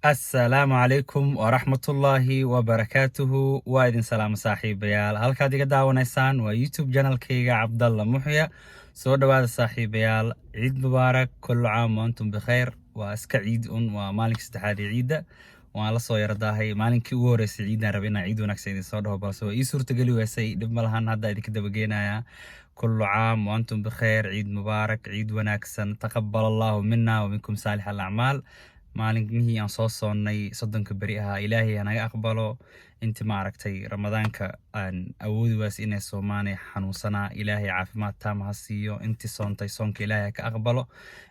Assalaamu calaykum waraxmatullaahi wabarakaatuhu. Waa idin salaamo saaxiibayaal. Halkaad iga daawanaysaan waa YouTube channelkayga Cabdalla Muxya. Soo dhawaada saaxiibayaal. Ciid mubaarak, kullu caam wa antum bikhayr. Waa iska ciid waa maalinka saddexaad ee ciidda. Waan la soo yardaahay maalinkii ugu horeysay ciidan rabay inaan ciid wanaagsan idin soo dhaho, balse waa ii suurtageli weysay. Dhib ma lahan, hadda idinka dabageenayaa. kullu caam wa antum bikhayr. Ciid mubaarak, ciid wanaagsan. Taqabbal Allahu minna wa minkum saalix al-acmaal. maalinmihii aan soo soonnay 30 beri ahaa ilaahay naga aqbalo. intii maaragtay ramadaanka aan awoodi waas inay soomaanay xanuunsanaa, ilaahay caafimaad taam ha siiyo. intii soontay soonka ilaahay ka aqbalo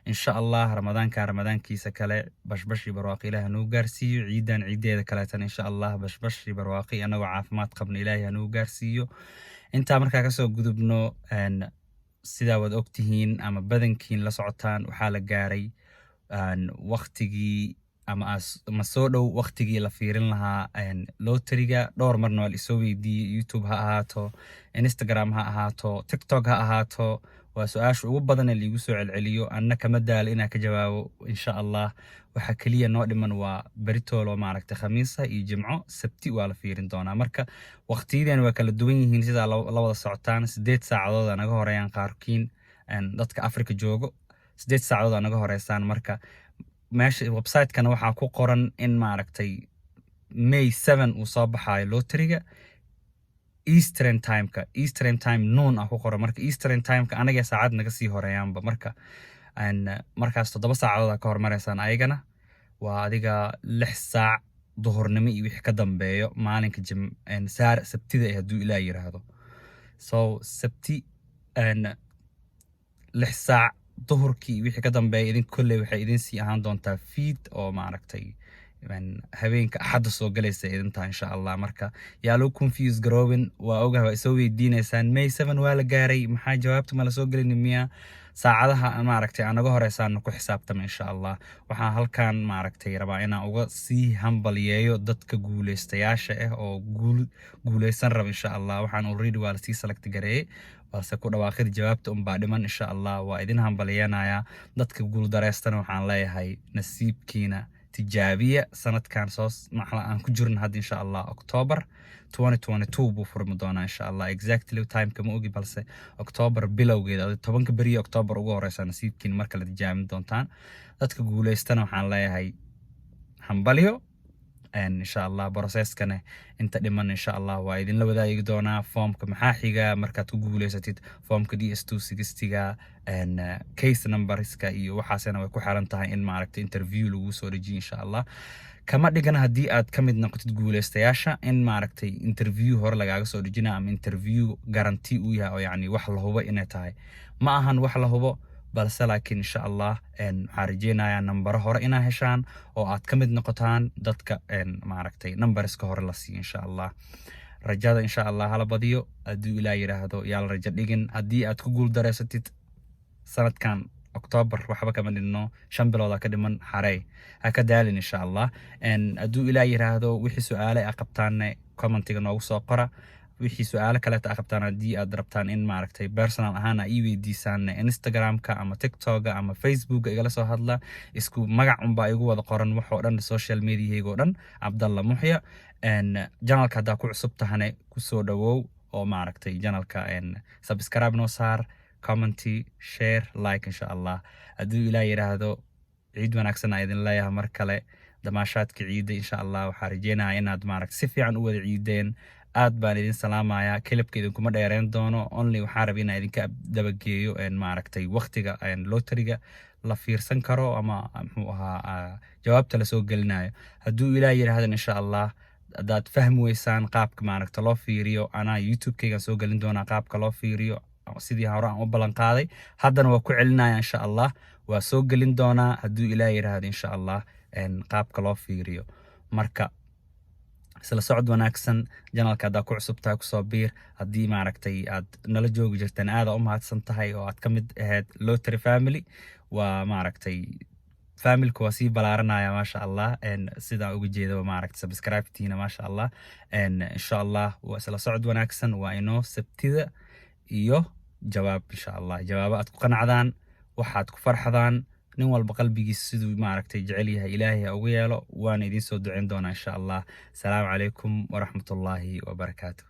insha allah. ramadaankiisa kale bashbash iyo barwaaqo ilaahay noo gaarsiiyo. ciidan ciideeda kaleetan insha allah bashbash iyo barwaaqo anagoo caafimaad qabna ilaahay noo gaarsiiyo. intaa markaa kasoo gudubno, sidaa waad ogtihiin ama badankiin la socotaan, waxaa la gaaray waqtigii ama soo dhow waqtigii la fiirin lahaa lotteriga. dhowr marna waa la isoo weydiiyey, YouTube ha ahaato, Instagram ha ahaato, TikTok ha ahaato. waa su-aasha ugu badan ee liigu soo celceliyo. anna kama daalo inaan ka jawaabo insha allah. waxa keliya noo dhiman waa beritoolo maaragtay khamiisa iyo jimco. sabti waa la fiirin doonaa. marka waqtiyadan waa kala duwan yihiin sidaa la wada socotaan. 8 saacadood aa naga horeeyaan qaarkiin dadka Afrika joogo. 8 saacadood aa naga horeysaan. marka meesha website-kana waxaa ku qoran in maaragtay May 7 uu soo baxaayo lotteriga. Eastern time noon ah ku qoran. marka Eastern time-ka anaga saacad naga sii horeeyaanba. markaas 7 saacadood aa ka hormareysaan. ayagana waa adiga 6 saac duhurnimo iyo wixii ka dambeeyo maalinka sabtida hadduu ilaah yiraahdo. so sabti 6 saac duhurkii wixii ka dambeeya idin kolley waxay idin sii ahaan doontaa feed oo maaragtay habeenka axadda soo galaysa idintaa insha allah. marka yaa loo confuse garoobin. waa ogahay waa isoo weydiinaysaan May 7 waa la gaaray, maxaa jawaabta ma la soo gelin miya? saacadaha maaragtay aan naga horeysaan ku xisaabtama insha allah. waxaan halkan maaragtay rabaa inaan uga sii hambaliyeeyo dadka guuleystayaasha ah oo guuleysan raba insha allah. waxaan already waa lasii select gareeyey, balse ku dhawaaqida jawaabta unbaa dhiman insha allah. waa idin hambaliyeenayaa. dadka guuldareystana waxaan leeyahay nasiibkiina tijaabiya. sanadkan aan ku jirno hadda insha allah October 2022 buu furmi doonaa insha allah. exactly time kama ogi, balse October bilowgeeda 10 beri October ugu horeysa nasiibkiina marka la tijaabin doontaan. dadka guuleystana waxaan leeyahay hambaliyo. insha allah processkana inta dhiman insha allah waa idinla wadaagi doonaa. foomka maxaa xiga markaad ku guuleysatid? foomka DS260ga case numberska iyo waxaasina way ku xiran tahay in maaragtay interview lagu soo dejiyo insha allah. kama dhigana haddii aad ka mid noqotid guuleystayaasha in maaragtay interview hore lagaaga soo dejina ama interview garanti uu yahay oo yacni wax la hubo inay tahay. ma ahan wax la hubo, balse laakiin insha allah waxaan rajeynayaa nambaro hore inaa heshaan oo aad ka mid noqotaan dadka maaragtay numberska hore la siiyo insha allah. rajada insha allah hala badiyo. hadduu ilaah yiraahdo yaa la rajo dhigin. haddii aad ku guuldareysatid sanadkan October waxba kama dhinno, 5 bilood ka dhiman. xarey ha ka daalin insha allah. hadduu ilaah yiraahdo wixii su'aale aa qabtaanne commentiga noogu soo qora. wixii su'aalo kale aa qabtaan haddii aad rabtaan in maaragtay personal ahaan ii weydiisaan Instagram-ka ama TikTok-ga ama Facebook-ga igala soo hadla. isku magac unbaa igu wada qoran waxoo dhan social media-yga oo dhan Cabdalla Muxya. channelka haddaa ku cusub tahane ku soo dhawow oo maaragtay channelka subscribe noo saar, commenti, share, like insha allah. hadduu ilaah yiraahdo ciid wanaagsan idin leeyahay mar kale. damaashaadka ciidda insha allah waxaa rajeynayaa inaad maaragtay si fiican u wada ciideen. aad baan idin salaamayaa. kelibka idinkuma dheereen doono. only waxaan rabay inaan idinka dabageeyo maaragtay waqtiga lotteriga la fiirsan karo ama muxuu ahaa jawaabta la soo gelinayo. hadduu ilaah yiraahdo insha allah haddaad fahmi weysaan qaabka maaragta loo fiiriyo, anaa YouTube-kayga soo gelin doonaa qaabka loo fiiriyo sidii hore aan u ballan qaaday. haddana waa ku celinaya insha allah. waa soo gelin doonaa hadduu ilaah yiraahdo insha allah qaabka loo fiiriyo. marka isla socod wanaagsan. channelka haddaa ku cusubtahay kusoo biir. haddii maaragtay aad nala joogi jirtaan aada u mahadsan tahay oo aad ka mid ahayd lottery family. waa maaragtay familka waa sii balaaranaya maasha allah. sidaan uga jeedo maaragtay subscribe-tiina maasha allah. insha allah waa isla socod wanaagsan. waa inoo sabtida iyo jawaab insha allah. jawaabo aad ku qanacdaan, waxaad ku farxadaan, nin walba qalbigiisa siduu maaragtay jecel yahay ilaahay ha ugu yeelo waana idiin soo duceyn doonaa insha allah. Asalaamu calaykum waraxmatullaahi wabarakaatuh.